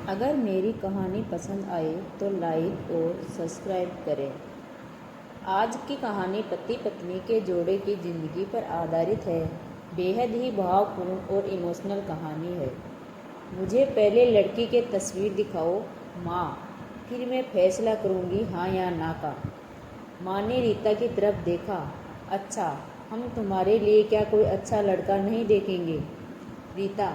अगर मेरी कहानी पसंद आए तो लाइक और सब्सक्राइब करें। आज की कहानी पति पत्नी के जोड़े की ज़िंदगी पर आधारित है। बेहद ही भावपूर्ण और इमोशनल कहानी है। मुझे पहले लड़की की तस्वीर दिखाओ माँ, फिर मैं फैसला करूँगी हाँ या ना का। माँ ने रीता की तरफ देखा। अच्छा, हम तुम्हारे लिए क्या कोई अच्छा लड़का नहीं देखेंगे? रीता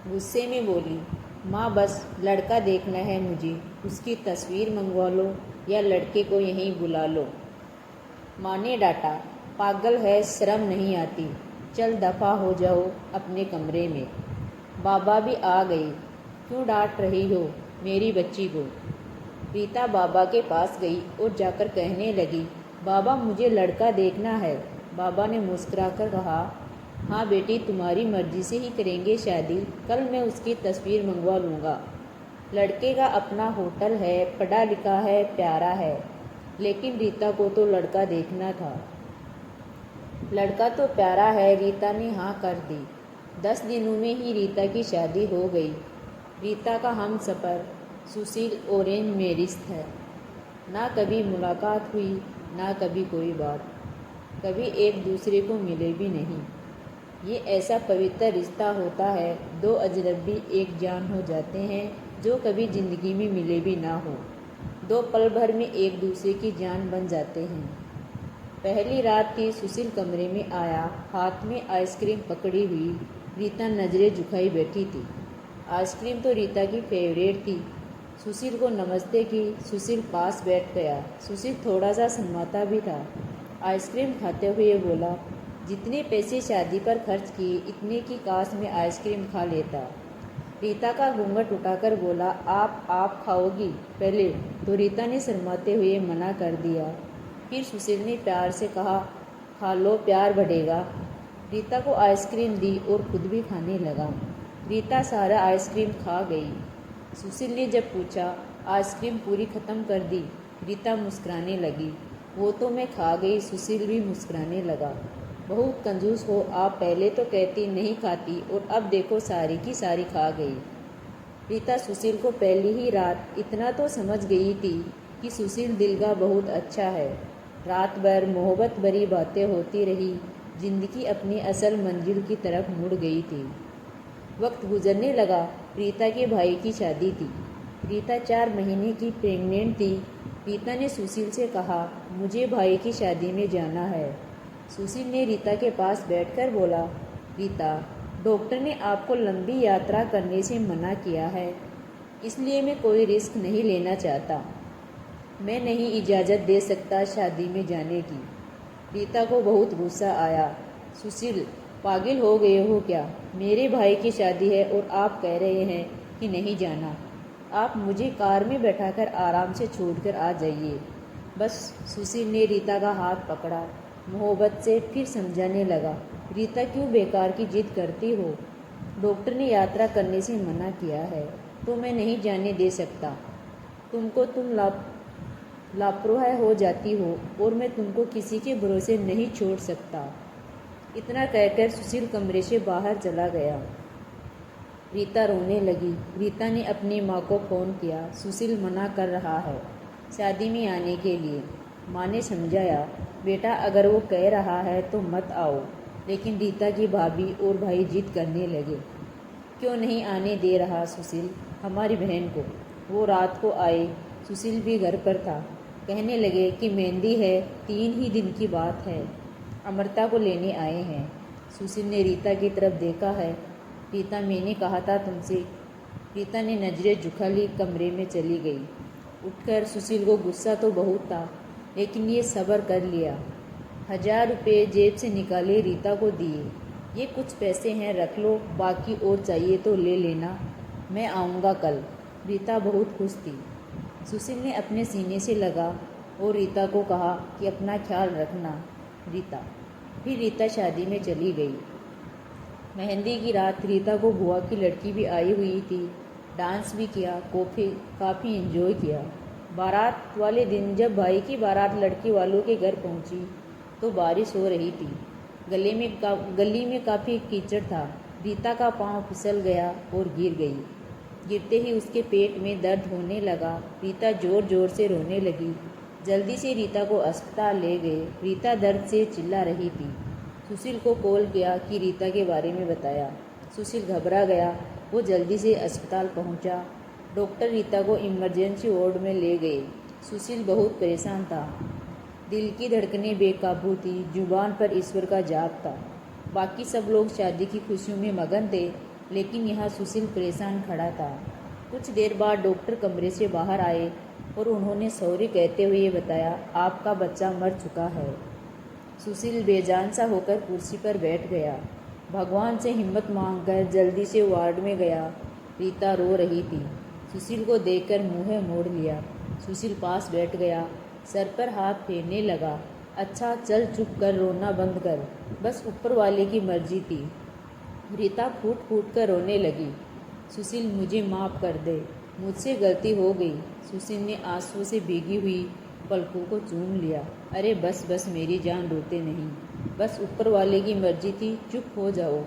गुस्से में बोली। माँ, बस लड़का देखना है मुझे, उसकी तस्वीर मंगवा लो या लड़के को यहीं बुला लो। माँ ने डांटा। पागल है, शर्म नहीं आती? चल दफ़ा हो जाओ अपने कमरे में। बाबा भी आ गए। क्यों डांट रही हो मेरी बच्ची को? रीता बाबा के पास गई और जाकर कहने लगी, बाबा मुझे लड़का देखना है। बाबा ने मुस्कुराकर कहा, हाँ बेटी, तुम्हारी मर्जी से ही करेंगे शादी। कल मैं उसकी तस्वीर मंगवा लूँगा। लड़के का अपना होटल है, पढ़ा लिखा है, प्यारा है। लेकिन रीता को तो लड़का देखना था। लड़का तो प्यारा है। रीता ने हाँ कर दी। 10 दिनों में ही रीता की शादी हो गई। रीता का हमसफ़र सुशील ऑरेंज मैरिज है। ना कभी मुलाकात हुई, ना कभी कोई बात, कभी एक दूसरे को मिले भी नहीं। ये ऐसा पवित्र रिश्ता होता है, दो अजनबी एक जान हो जाते हैं जो कभी ज़िंदगी में मिले भी ना हो। दो पल भर में एक दूसरे की जान बन जाते हैं। पहली रात थी। सुशील कमरे में आया, हाथ में आइसक्रीम पकड़ी हुई। रीता नज़रें झुकाई बैठी थी। आइसक्रीम तो रीता की फेवरेट थी। सुशील को नमस्ते की। सुशील पास बैठ गया। सुशील थोड़ा सा शर्माता भी था। आइसक्रीम खाते हुए बोला, जितने पैसे शादी पर खर्च किए इतने की काश में आइसक्रीम खा लेता। रीता का घूंघट उठाकर बोला, आप खाओगी पहले? तो रीता ने शर्माते हुए मना कर दिया। फिर सुशील ने प्यार से कहा, खा लो, प्यार बढ़ेगा। रीता को आइसक्रीम दी और खुद भी खाने लगा। रीता सारा आइसक्रीम खा गई। सुशील ने जब पूछा, आइसक्रीम पूरी ख़त्म कर दी? रीता मुस्कुराने लगी। वो तो मैं खा गई। सुशील भी मुस्कुराने लगा। बहुत कंजूस हो आप, पहले तो कहती नहीं खाती और अब देखो सारी की सारी खा गई। रीता सुशील को पहली ही रात इतना तो समझ गई थी कि सुशील दिल का बहुत अच्छा है। रात भर मोहब्बत भरी बातें होती रही। जिंदगी अपनी असल मंजिल की तरफ मुड़ गई थी। वक्त गुजरने लगा। रीता के भाई की शादी थी। रीता 4 महीने की प्रेग्नेंट थी। रीता ने सुशील से कहा, मुझे भाई की शादी में जाना है। सुशील ने रीता के पास बैठकर बोला, रीता, डॉक्टर ने आपको लंबी यात्रा करने से मना किया है, इसलिए मैं कोई रिस्क नहीं लेना चाहता। मैं नहीं इजाज़त दे सकता शादी में जाने की। रीता को बहुत गुस्सा आया। सुशील, पागल हो गए हो क्या? मेरे भाई की शादी है और आप कह रहे हैं कि नहीं जाना। आप मुझे कार में बैठाकर आराम से छोड़कर आ जाइए। बस। सुशील ने रीता का हाथ पकड़ा, मोहब्बत से फिर समझाने लगा, रीता क्यों बेकार की जिद करती हो? डॉक्टर ने यात्रा करने से मना किया है तो मैं नहीं जाने दे सकता। तुम लापरवाह हो जाती हो और मैं तुमको किसी के भरोसे नहीं छोड़ सकता। इतना कहकर सुशील कमरे से बाहर चला गया। रीता रोने लगी। रीता ने अपनी माँ को फ़ोन किया। सुशील मना कर रहा है शादी में आने के लिए। माँ ने समझाया, बेटा अगर वो कह रहा है तो मत आओ। लेकिन रीता की भाभी और भाई जिद करने लगे। क्यों नहीं आने दे रहा सुशील हमारी बहन को? वो रात को आए। सुशील भी घर पर था। कहने लगे कि मेहंदी है, 3 ही दिन की बात है, अमृता को लेने आए हैं। सुशील ने रीता की तरफ देखा है। रीता, मैंने कहा था तुमसे। रीता ने नजरें झुका ली, कमरे में चली गई। उठकर सुशील को गुस्सा तो बहुत था, लेकिन ये सब्र कर लिया। 1000 रुपये जेब से निकाले, रीता को दिए। ये कुछ पैसे हैं, रख लो, बाकी और चाहिए तो ले लेना, मैं आऊँगा कल। रीता बहुत खुश थी। सुशील ने अपने सीने से लगा और रीता को कहा कि अपना ख्याल रखना रीता। फिर रीता शादी में चली गई। मेहंदी की रात रीता को बुआ की लड़की भी आई हुई थी। डांस भी किया, काफ़ी एंजॉय किया। बारात वाले दिन जब भाई की बारात लड़की वालों के घर पहुंची तो बारिश हो रही थी। गली में काफ़ी कीचड़ था। रीता का पांव फिसल गया और गिर गई। गिरते ही उसके पेट में दर्द होने लगा। रीता ज़ोर ज़ोर से रोने लगी। जल्दी से रीता को अस्पताल ले गए। रीता दर्द से चिल्ला रही थी। सुशील को कॉल किया कि रीता के बारे में बताया। सुशील घबरा गया। वो जल्दी से अस्पताल पहुंचा। डॉक्टर रीता को इमरजेंसी वार्ड में ले गए। सुशील बहुत परेशान था। दिल की धड़कनें बेकाबू थी। जुबान पर ईश्वर का जाप था। बाकी सब लोग शादी की खुशियों में मगन थे, लेकिन यहाँ सुशील परेशान खड़ा था। कुछ देर बाद डॉक्टर कमरे से बाहर आए और उन्होंने सॉरी कहते हुए बताया, आपका बच्चा मर चुका है। सुशील बेजान सा होकर कुर्सी पर बैठ गया। भगवान से हिम्मत मांगकर जल्दी से वार्ड में गया। रीता रो रही थी। सुशील को देखकर मुँह मोड़ लिया। सुशील पास बैठ गया, सर पर हाथ फेरने लगा। अच्छा चल, चुप कर, रोना बंद कर, बस ऊपर वाले की मर्जी थी। रीता फूट फूट कर रोने लगी। सुशील, मुझे माफ़ कर दे, मुझसे गलती हो गई। सुशील ने आंसू से भीगी हुई पलकों को चूम लिया। अरे बस बस मेरी जान, रोते नहीं, बस ऊपर वाले की मर्जी थी, चुप हो जाओ।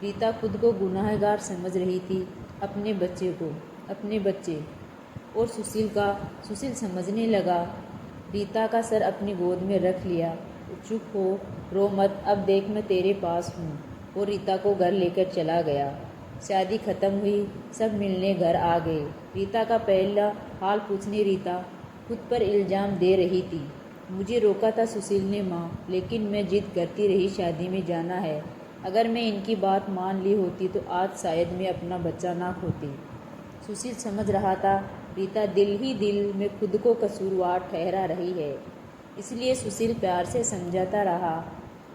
रीता खुद को गुनाहगार समझ रही थी, अपने बच्चे को, अपने बच्चे और सुशील समझने लगा। रीता का सर अपनी गोद में रख लिया। चुप हो, रो मत, अब देख मैं तेरे पास हूँ। वो रीता को घर लेकर चला गया। शादी खत्म हुई, सब मिलने घर आ गए। रीता का पहला हाल पूछने रीता खुद पर इल्ज़ाम दे रही थी। मुझे रोका था सुशील ने माँ, लेकिन मैं जिद करती रही, शादी में जाना है। अगर मैं इनकी बात मान ली होती तो आज शायद मैं अपना बच्चा ना खोती। सुशील समझ रहा था रीता दिल ही दिल में खुद को कसूरवार ठहरा रही है, इसलिए सुशील प्यार से समझाता रहा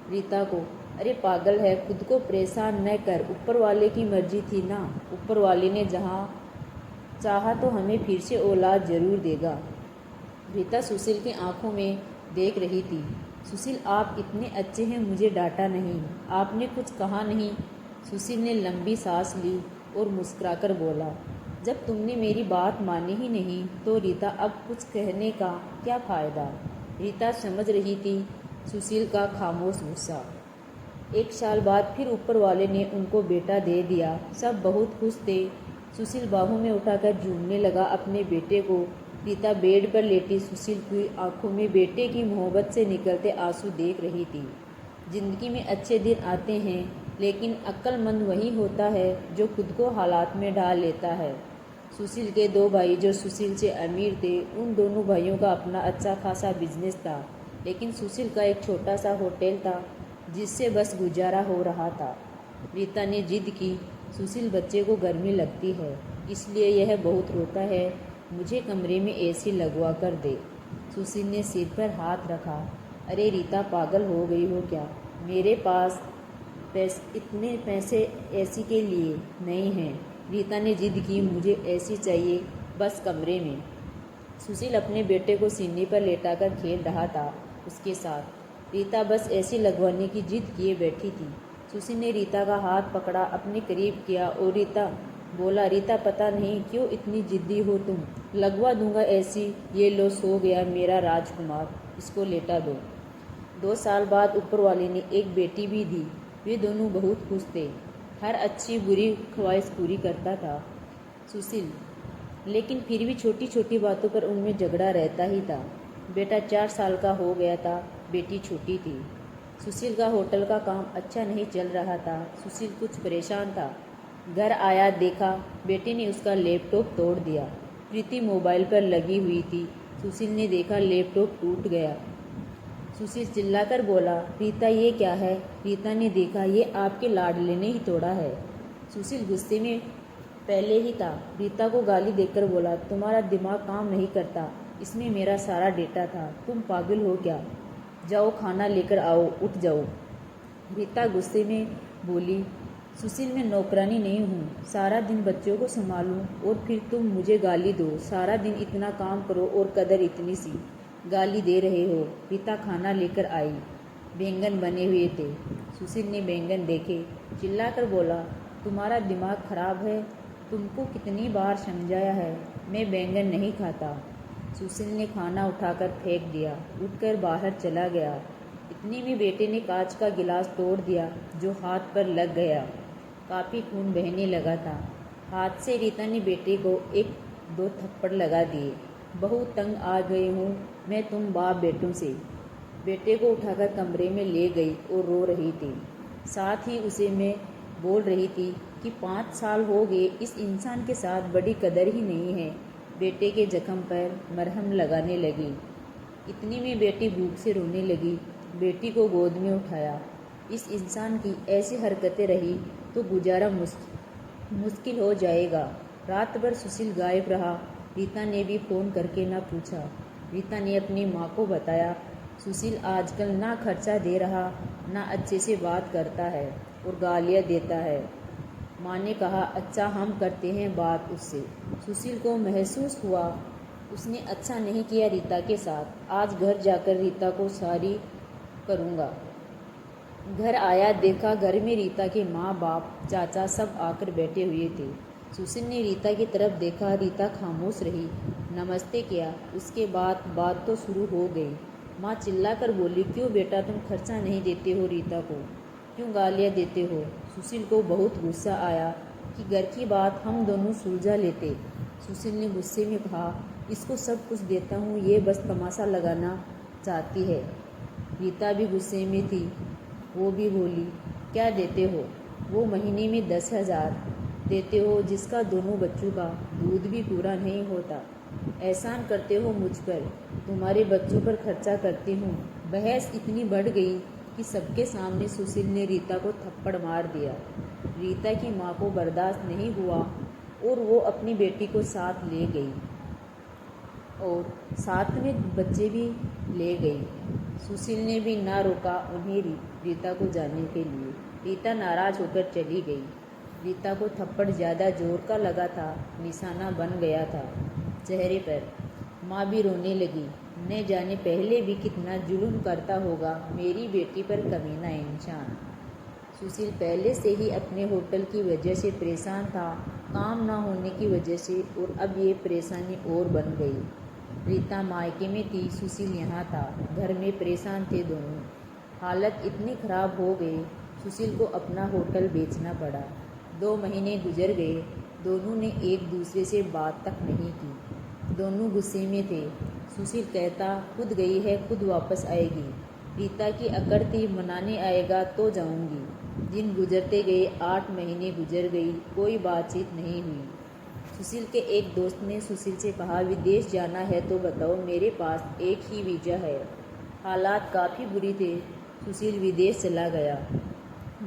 रीता को, अरे पागल है, खुद को परेशान न कर, ऊपर वाले की मर्जी थी ना, ऊपर वाले ने जहाँ चाहा तो हमें फिर से औलाद जरूर देगा। रीता सुशील की आंखों में देख रही थी। सुशील, आप इतने अच्छे हैं, मुझे डांटा नहीं, आपने कुछ कहा नहीं। सुशील ने लंबी सांस ली और मुस्कुराकर बोला, जब तुमने मेरी बात मानी ही नहीं तो रीता अब कुछ कहने का क्या फ़ायदा। रीता समझ रही थी सुशील का खामोश गुस्सा। 1 साल बाद फिर ऊपर वाले ने उनको बेटा दे दिया। सब बहुत खुश थे। सुशील बाहों में उठाकर झूमने लगा अपने बेटे को। रीता बेड पर लेटी सुशील की आंखों में बेटे की मोहब्बत से निकलते आंसू देख रही थी। जिंदगी में अच्छे दिन आते हैं, लेकिन अक्लमंद वही होता है जो खुद को हालात में डाल लेता है। सुशील के 2 भाई जो सुशील से अमीर थे, उन दोनों भाइयों का अपना अच्छा खासा बिजनेस था, लेकिन सुशील का एक छोटा सा होटल था जिससे बस गुजारा हो रहा था। रीता ने जिद की, सुशील, बच्चे को गर्मी लगती है, इसलिए यह बहुत रोता है, मुझे कमरे में एसी लगवा कर दे। सुशील ने सिर पर हाथ रखा। अरे रीता, पागल हो गई हो क्या? मेरे पास इतने पैसे एसी के लिए नहीं हैं। रीता ने जिद की, मुझे एसी चाहिए, बस कमरे में। सुशील अपने बेटे को सीने पर लेटाकर खेल रहा था उसके साथ। रीता बस एसी लगवाने की जिद किए बैठी थी। सुशील ने रीता का हाथ पकड़ा, अपने करीब किया और रीता पता नहीं क्यों इतनी जिद्दी हो तुम, लगवा दूंगा एसी, ये लो, सो गया मेरा राजकुमार, इसको लेटा दो। 2 साल बाद ऊपर वाले ने एक बेटी भी दी। वे दोनों बहुत खुश थे। हर अच्छी बुरी ख्वाहिश पूरी करता था सुशील, लेकिन फिर भी छोटी छोटी बातों पर उनमें झगड़ा रहता ही था। बेटा 4 साल का हो गया था, बेटी छोटी थी। सुशील का होटल का काम अच्छा नहीं चल रहा था। सुशील कुछ परेशान था। घर आया, देखा बेटे ने उसका लैपटॉप तोड़ दिया। प्रीति मोबाइल पर लगी हुई थी। सुशील ने देखा लैपटॉप टूट गया। सुशील चिल्लाकर बोला, रीता ये क्या है? रीता ने देखा, ये आपके लाडले ने ही तोड़ा है। सुशील गुस्से में पहले ही था। रीता को गाली देकर बोला, तुम्हारा दिमाग काम नहीं करता, इसमें मेरा सारा डेटा था, तुम पागल हो क्या? जाओ खाना लेकर आओ, उठ जाओ। रीता गुस्से में बोली, सुशील, मैं नौकरानी नहीं हूँ, सारा दिन बच्चों को संभालूं और फिर तुम मुझे गाली दो, सारा दिन इतना काम करो और कदर इतनी सी, गाली दे रहे हो। रीता खाना लेकर आई। बैंगन बने हुए थे। सुशील ने बैंगन देखे, चिल्लाकर बोला, तुम्हारा दिमाग खराब है, तुमको कितनी बार समझाया है, मैं बैंगन नहीं खाता। सुशील ने खाना उठाकर फेंक दिया, उठकर बाहर चला गया। इतनी में बेटे ने कांच का गिलास तोड़ दिया जो हाथ पर लग गया। काफ़ी खून बहने लगा था। हाथ से रीता ने बेटे को एक दो थप्पड़ लगा दिए। बहुत तंग आ गई हूँ मैं तुम बाप बेटों से। बेटे को उठाकर कमरे में ले गई और रो रही थी। साथ ही उसे मैं बोल रही थी कि 5 साल हो गए इस इंसान के साथ बड़ी कदर ही नहीं है। बेटे के जख्म पर मरहम लगाने लगी। इतनी में बेटी भूख से रोने लगी। बेटी को गोद में उठाया। इस इंसान की ऐसी हरकतें रही तो गुजारा मुश्किल हो जाएगा। रात भर सुशील गायब रहा। रीता ने भी फ़ोन करके ना पूछा। रीता ने अपनी माँ को बताया, सुशील आजकल ना खर्चा दे रहा, ना अच्छे से बात करता है और गालियाँ देता है। माँ ने कहा, अच्छा हम करते हैं बात उससे। सुशील को महसूस हुआ उसने अच्छा नहीं किया रीता के साथ। आज घर जाकर रीता को सारी करूँगा। घर आया, देखा घर में रीता के माँ बाप चाचा सब आकर बैठे हुए थे। सुशील ने रीता की तरफ देखा। रीता खामोश रही। नमस्ते किया। उसके बाद बात तो शुरू हो गई। माँ चिल्लाकर बोली, क्यों बेटा तुम खर्चा नहीं देते हो रीता को, क्यों गालियाँ देते हो। सुशील को बहुत गुस्सा आया कि घर की बात हम दोनों सुलझा लेते। सुशील ने गुस्से में कहा, इसको सब कुछ देता हूँ, ये बस तमाशा लगाना चाहती है। रीता भी गुस्से में थी। वो भी बोली, क्या देते हो। वो महीने में 10,000 देते हो जिसका दोनों बच्चों का दूध भी पूरा नहीं होता। एहसान करते हो मुझ पर, तुम्हारे बच्चों पर खर्चा करती हूँ। बहस इतनी बढ़ गई कि सबके सामने सुशील ने रीता को थप्पड़ मार दिया। रीता की माँ को बर्दाश्त नहीं हुआ और वो अपनी बेटी को साथ ले गई और साथ में बच्चे भी ले गई। सुशील ने भी ना रोका उन्हें रीता को जाने के लिए। रीता नाराज होकर चली गई। रीता को थप्पड़ ज़्यादा जोर का लगा था, निशाना बन गया था चेहरे पर। माँ भी रोने लगी। न जाने पहले भी कितना जुल्म करता होगा मेरी बेटी पर कमीना इंसान। सुशील पहले से ही अपने होटल की वजह से परेशान था, काम ना होने की वजह से, और अब ये परेशानी और बन गई। रीता मायके में थी, सुशील यहाँ था। घर में परेशान थे दोनों। हालत इतनी ख़राब हो गई सुशील को अपना होटल बेचना पड़ा। 2 महीने गुजर गए। दोनों ने एक दूसरे से बात तक नहीं की। दोनों गुस्से में थे। सुशील कहता, खुद गई है खुद वापस आएगी। रीता की अकड़ थी, मनाने आएगा तो जाऊंगी। दिन गुजरते गए। 8 महीने गुजर गई, कोई बातचीत नहीं हुई। सुशील के एक दोस्त ने सुशील से कहा, विदेश जाना है तो बताओ, मेरे पास एक ही वीज़ा है। हालात काफ़ी बुरी थे। सुशील विदेश चला गया।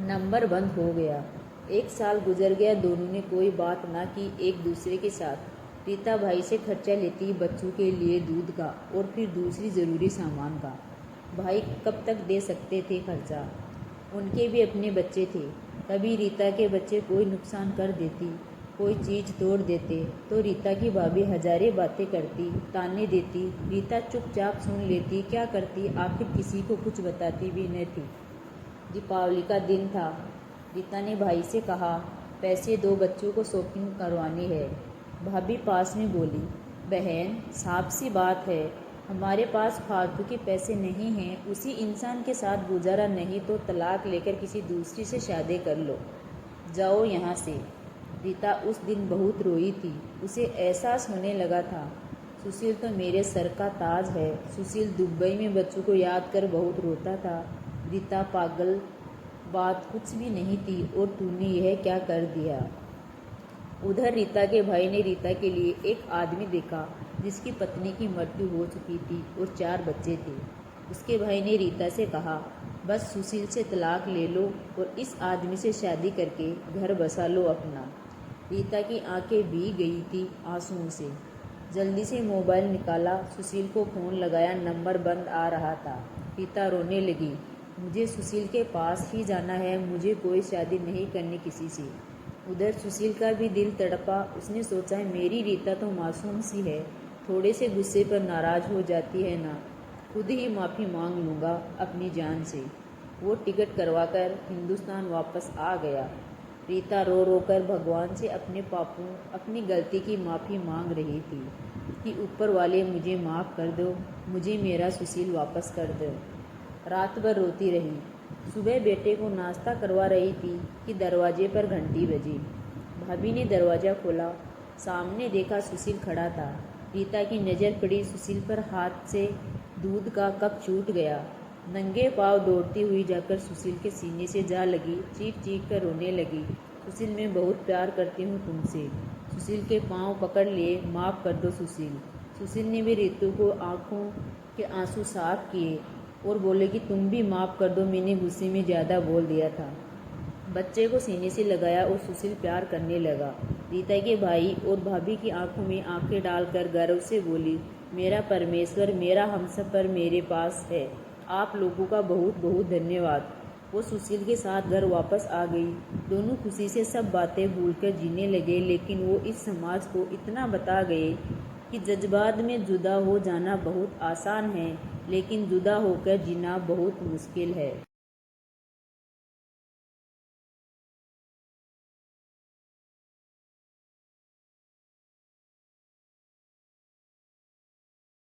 नंबर बंद हो गया। 1 साल गुजर गया। दोनों ने कोई बात ना की एक दूसरे के साथ। रीता भाई से खर्चा लेती, बच्चों के लिए दूध का और फिर दूसरी ज़रूरी सामान का। भाई कब तक दे सकते थे खर्चा, उनके भी अपने बच्चे थे। कभी रीता के बच्चे कोई नुकसान कर देती, कोई चीज़ तोड़ देते तो रीता की भाभी हजारे बातें करती, ताने देती। रीता चुपचाप सुन लेती, क्या करती, आखिर किसी को कुछ बताती भी न थी। दीपावली का दिन था। रीता ने भाई से कहा, पैसे दो, बच्चों को शॉपिंग करवानी है। भाभी पास में बोली, बहन साफ सी बात है, हमारे पास फालतू के पैसे नहीं हैं। उसी इंसान के साथ गुजारा नहीं तो तलाक लेकर किसी दूसरी से शादी कर लो, जाओ यहाँ से। रीता उस दिन बहुत रोई थी। उसे एहसास होने लगा था, सुशील तो मेरे सर का ताज है। सुशील दुबई में बच्चों को याद कर बहुत रोता था। रीता पागल, बात कुछ भी नहीं थी और तूने यह क्या कर दिया। उधर रीता के भाई ने रीता के लिए एक आदमी देखा जिसकी पत्नी की मृत्यु हो चुकी थी और 4 बच्चे थे। उसके भाई ने रीता से कहा, बस सुशील से तलाक ले लो और इस आदमी से शादी करके घर बसा लो अपना। रीता की आंखें भीग गई थी आंसुओं से। जल्दी से मोबाइल निकाला, सुशील को फ़ोन लगाया, नंबर बंद आ रहा था। रीता रोने लगी, मुझे सुशील के पास ही जाना है, मुझे कोई शादी नहीं करनी किसी से। उधर सुशील का भी दिल तड़पा। उसने सोचा, मेरी रीता तो मासूम सी है, थोड़े से गुस्से पर नाराज़ हो जाती है ना, खुद ही माफ़ी मांग लूँगा अपनी जान से। वो टिकट करवाकर हिंदुस्तान वापस आ गया। रीता रो रो कर भगवान से अपने पापों, अपनी गलती की माफ़ी मांग रही थी कि ऊपर वाले मुझे माफ़ कर दो, मुझे मेरा सुशील वापस कर दो। रात भर रोती रही। सुबह बेटे को नाश्ता करवा रही थी कि दरवाजे पर घंटी बजी। भाभी ने दरवाज़ा खोला। सामने देखा सुशील खड़ा था। रीता की नज़र पड़ी सुशील पर, हाथ से दूध का कप छूट गया। नंगे पाँव दौड़ती हुई जाकर सुशील के सीने से जा लगी, चीख चीख कर रोने लगी। सुशील, मैं बहुत प्यार करती हूँ तुमसे। सुशील के पाँव पकड़ लिए। माफ़ कर दो सुशील। सुशील ने भी रीतू को आंखों के आंसू साफ किए और बोले कि तुम भी माफ़ कर दो, मैंने गुस्से में ज़्यादा बोल दिया था। बच्चे को सीने से लगाया और सुशील प्यार करने लगा। रीता के भाई और भाभी की आंखों में आंखें डालकर गर्व से बोली, मेरा परमेश्वर, मेरा हमसफ़र मेरे पास है। आप लोगों का बहुत बहुत धन्यवाद। वो सुशील के साथ घर वापस आ गई। दोनों खुशी से सब बातें भूलकर जीने लगे, लेकिन वो इस समाज को इतना बता गए कि जज्बात में जुदा हो जाना बहुत आसान है, लेकिन जुदा होकर जीना बहुत मुश्किल है।